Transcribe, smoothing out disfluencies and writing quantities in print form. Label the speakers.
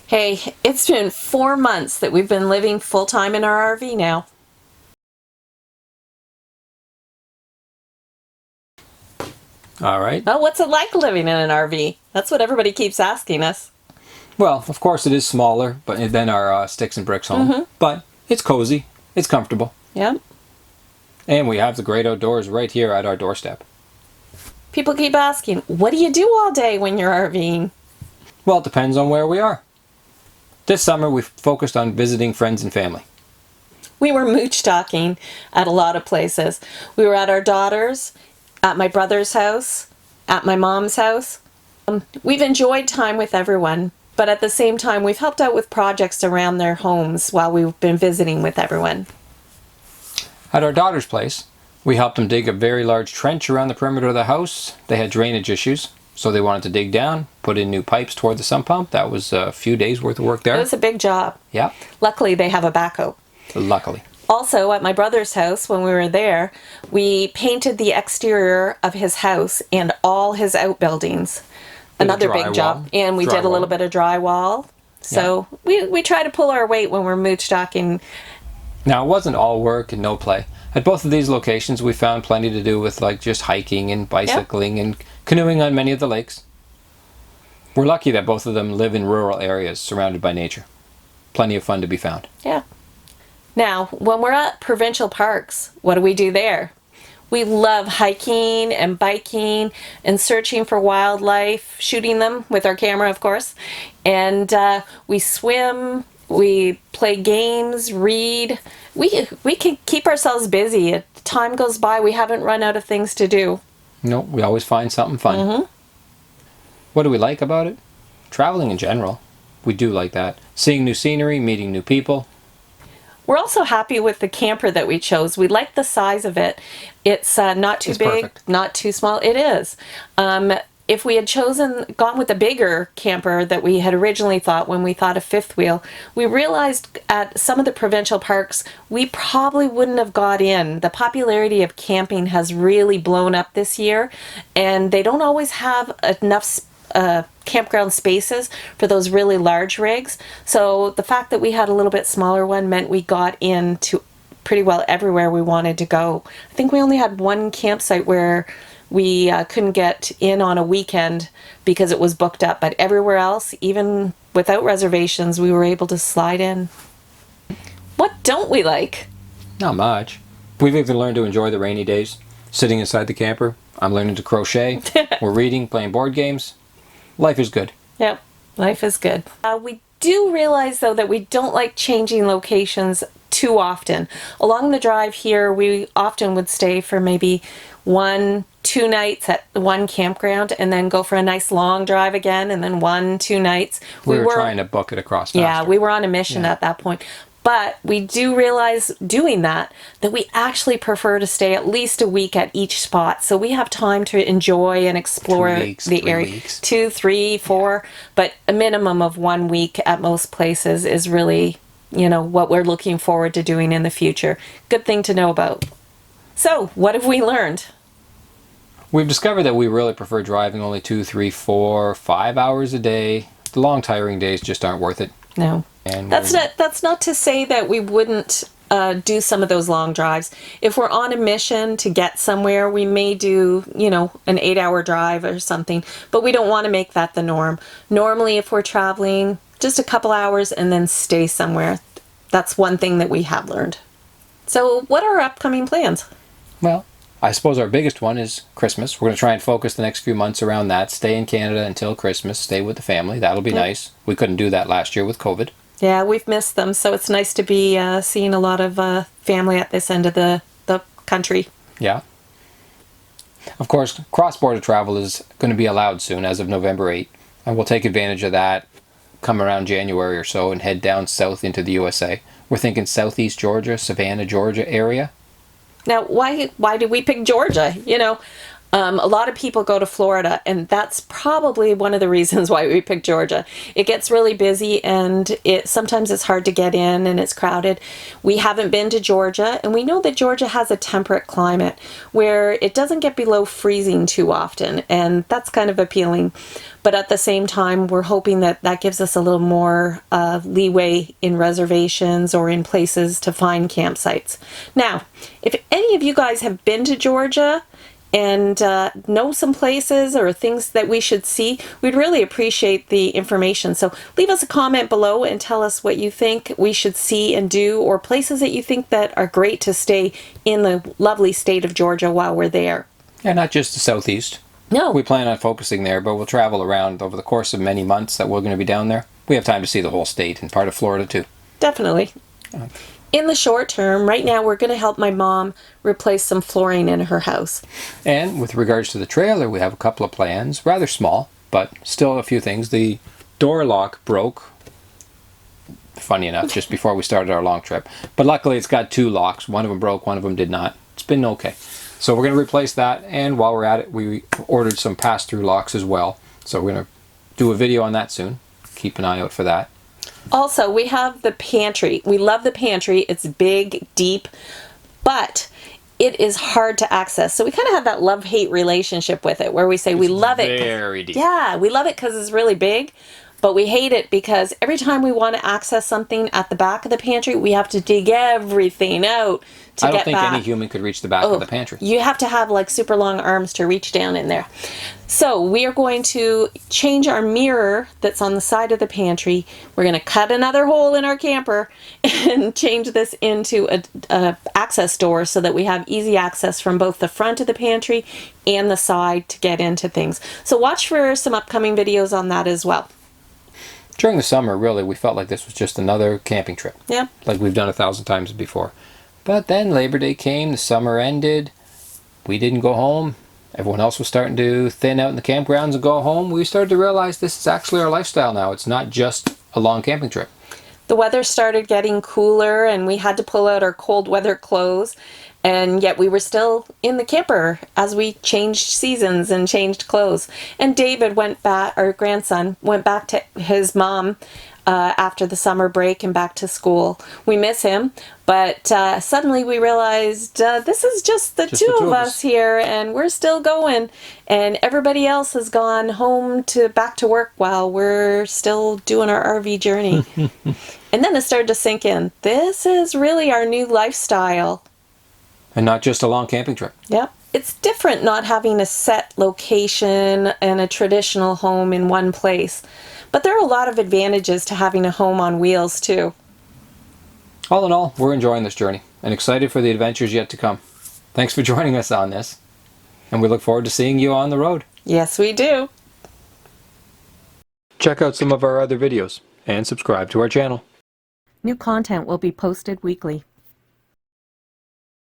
Speaker 1: Hey, it's been 4 months that we've been living full-time in our RV now.
Speaker 2: All right.
Speaker 1: Well, what's it like living in an RV? That's what everybody keeps asking us.
Speaker 2: Well, of course it is smaller than our sticks and bricks home, but it's cozy, it's comfortable,
Speaker 1: Yep.
Speaker 2: and we have the great outdoors right here at our doorstep.
Speaker 1: People keep asking, what do you do all day when you're RVing?
Speaker 2: Well, it depends on where we are. This summer we've focused on visiting friends and family.
Speaker 1: We were mooch talking at a lot of places. We were at our daughter's, at my brother's house, at my mom's house. We've enjoyed time with everyone, but at the same time, we've helped out with projects around their homes while we've been visiting with everyone.
Speaker 2: At our daughter's place, we helped them dig a very large trench around the perimeter of the house. They had drainage issues, so they wanted to dig down, put in new pipes toward the sump pump. That was a few days worth of work there.
Speaker 1: It was a big job.
Speaker 2: Yeah,
Speaker 1: Luckily, they have a backhoe.
Speaker 2: luckily.
Speaker 1: Also, at my brother's house, when we were there, we painted the exterior of his house and all his outbuildings. Another big job. And we did a little bit of drywall. So we try to pull our weight when we're mooch talking.
Speaker 2: Now, it wasn't all work and no play. At both of these locations, we found plenty to do with just hiking and bicycling and canoeing on many of the lakes. We're lucky that both of them live in rural areas surrounded by nature. Plenty of fun to be found.
Speaker 1: Yeah. Now, when we're at provincial parks, what do we do there? We love hiking and biking and searching for wildlife, shooting them with our camera, of course. And we swim, we play games, read. We can keep ourselves busy. As time goes by, we haven't run out of things to do.
Speaker 2: No, we always find something fun. What do we like about it? Traveling in general. We do like that. Seeing new scenery, meeting new people.
Speaker 1: We're also happy with the camper that we chose. We like the size of it. It's not too big,
Speaker 2: perfect.
Speaker 1: not too small. It is. If we had gone with a bigger camper that we had originally thought when we thought of fifth wheel, we realized at some of the provincial parks, we probably wouldn't have got in. The popularity of camping has really blown up this year, and they don't always have enough campground spaces for those really large rigs. So the fact that we had a little bit smaller one meant we got into pretty well everywhere we wanted to go. I think we only had one campsite where we couldn't get in on a weekend because it was booked up, but everywhere else, even without reservations, we were able to slide in. What don't we like?
Speaker 2: Not much. We've even learned to enjoy the rainy days. Sitting inside the camper. I'm learning to crochet. We're reading, playing board games. Life is good.
Speaker 1: Yep, life is good. We do realize, though, that we don't like changing locations too often. Along the drive here, we often would stay for maybe 1-2 nights at one campground and then go for a nice long drive again and then 1-2 nights.
Speaker 2: We were trying to book it across faster.
Speaker 1: Yeah, we were on a mission at that point. But we do realize doing that we actually prefer to stay at least a week at each spot. So we have time to enjoy and explore
Speaker 2: 2 weeks,
Speaker 1: the
Speaker 2: 3
Speaker 1: area.
Speaker 2: weeks.
Speaker 1: 2, 3, 4. But a minimum of 1 week at most places is really, what we're looking forward to doing in the future. Good thing to know about. So, what have we learned?
Speaker 2: We've discovered that we really prefer driving only 2, 3, 4, 5 hours a day. The long, tiring days just aren't worth it.
Speaker 1: No.
Speaker 2: And
Speaker 1: That's not to say that we wouldn't do some of those long drives. If we're on a mission to get somewhere, we may do, an 8-hour drive or something, but we don't want to make that the norm. Normally, if we're traveling, just a couple hours and then stay somewhere. That's one thing that we have learned. So what are our upcoming plans?
Speaker 2: Well, I suppose our biggest one is Christmas. We're going to try and focus the next few months around that. Stay in Canada until Christmas. Stay with the family. That'll be nice. We couldn't do that last year with COVID.
Speaker 1: Yeah, we've missed them, so it's nice to be seeing a lot of family at this end of the country.
Speaker 2: Yeah. Of course, cross-border travel is going to be allowed soon as of November 8th, and we'll take advantage of that come around January or so and head down south into the USA. We're thinking southeast Georgia, Savannah, Georgia area.
Speaker 1: Now, why did we pick Georgia? A lot of people go to Florida, and that's probably one of the reasons why we picked Georgia. It gets really busy, and sometimes it's hard to get in, and it's crowded. We haven't been to Georgia, and we know that Georgia has a temperate climate where it doesn't get below freezing too often, and that's kind of appealing. But at the same time, we're hoping that that gives us a little more leeway in reservations or in places to find campsites. Now, if any of you guys have been to Georgia and know some places or things that we should see, we'd really appreciate the information. So leave us a comment below and tell us what you think we should see and do, or places that you think that are great to stay in the lovely state of Georgia while we're there.
Speaker 2: Yeah, not just the southeast.
Speaker 1: No.
Speaker 2: We plan on focusing there, but we'll travel around over the course of many months that we're going to be down there. We have time to see the whole state and part of Florida too.
Speaker 1: Definitely. In the short term, right now, we're going to help my mom replace some flooring in her house.
Speaker 2: And with regards to the trailer, we have a couple of plans, rather small, but still a few things. The door lock broke, funny enough, just before we started our long trip. But luckily it's got 2 locks. One of them broke, one of them did not. It's been okay. So we're going to replace that, and while we're at it, we ordered some pass-through locks as well. So we're going to do a video on that soon. Keep an eye out for that.
Speaker 1: Also, we have the pantry. We love the pantry. It's big, deep, but it is hard to access. So we kind of have that love-hate relationship with it, where we say we love it.
Speaker 2: Very deep.
Speaker 1: Yeah, we love it because it's really big, but we hate it because every time we want to access something at the back of the pantry, we have to dig everything out to
Speaker 2: I don't
Speaker 1: get
Speaker 2: think
Speaker 1: back.
Speaker 2: any human could reach the back of the pantry.
Speaker 1: You have to have like super long arms to reach down in there. So we are going to change our mirror that's on the side of the pantry. We're going to cut another hole in our camper and change this into a access door so that we have easy access from both the front of the pantry and the side to get into things. So watch for some upcoming videos on that as well.
Speaker 2: During the summer, really, we felt like this was just another camping trip.
Speaker 1: Yeah.
Speaker 2: Like we've done 1,000 times before. But then Labor Day came, the summer ended, we didn't go home. Everyone else was starting to thin out in the campgrounds and go home. We started to realize this is actually our lifestyle now. It's not just a long camping trip.
Speaker 1: The weather started getting cooler and we had to pull out our cold weather clothes, and yet we were still in the camper as we changed seasons and changed clothes. And David went back, our grandson, went back to his mom after the summer break and back to school. We miss him, but suddenly we realized this is just the two of us here, and we're still going, and everybody else has gone home to back to work while we're still doing our RV journey. And then it started to sink in. This is really our new lifestyle.
Speaker 2: And not just a long camping trip.
Speaker 1: Yep. It's different not having a set location and a traditional home in one place. But there are a lot of advantages to having a home on wheels, too.
Speaker 2: All in all, we're enjoying this journey and excited for the adventures yet to come. Thanks for joining us on this, and we look forward to seeing you on the road.
Speaker 1: Yes, we do.
Speaker 2: Check out some of our other videos and subscribe to our channel.
Speaker 1: New content will be posted weekly.